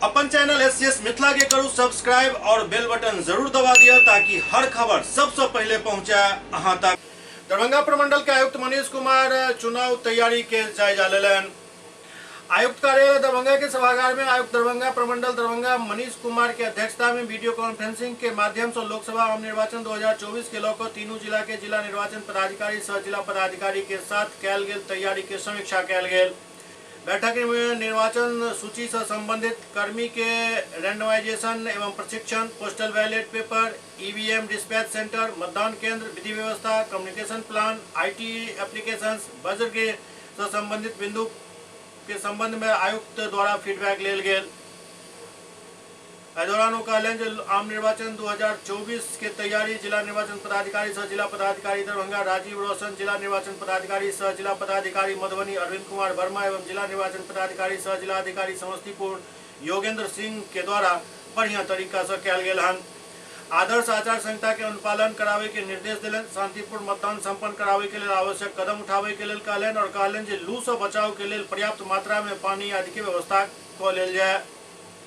अपन channel SCS Mithila के करू subscribe और बेल बटन जरूर दबा दिया ताकि हर खबर सबसे पहले पहुंचे अहां तक। दरभंगा प्रमंडल के आयुक्त मनीष कुमार चुनाव तैयारी के जायजा लेलन। आयुक्त कार्यालय दरभंगा के सभागार में आयुक्त दरभंगा प्रमंडल दरभंगा मनीष कुमार की अध्यक्षता में वीडियो कॉन्फ्रेंसिंग के माध्यम से लोकसभा आम निर्वाचन 2024 के लौकर तीनों जिला के जिला निर्वाचन पदाधिकारी सह जिला पदाधिकारी के साथ कैल गेल तैयारी के समीक्षा कैल गेल। बैठक में निर्वाचन सूची से संबंधित कर्मी के रैंडमाइजेशन एवं प्रशिक्षण, postal ballot paper, EVM dispatch centre, मतदान केंद्र, विधि व्यवस्था, communication plan, IT applications, budget के से संबंधित बिंदु के संबंध में आयुक्त द्वारा फीडबैक लेल गेल। दौरान कहलें आम निर्वाचन 2024 के तैयारी जिला निर्वाचन पदाधिकारी सह जिला पदाधिकारी दरभंगा राजीव रोशन, जिला निर्वाचन पदाधिकारी सह जिला पदाधिकारी मधुबनी अरविंद कुमार वर्मा एवं जिला निर्वाचन पदाधिकारी सह जिला अधिकारी समस्तीपुर योगेंद्र सिंह के द्वारा बढ़िया तरीका से कैल गेल हन। आदर्श आचार संहिता के अनुपालन करावे के निर्देश दिलन। शांतिपूर्ण मतदान संपन्न करावे के लिए आवश्यक कदम उठावे के लिए कहलें और कहलें जे लू से बचाव के लिए पर्याप्त मात्रा में पानी आदि की व्यवस्था क लेल जाए।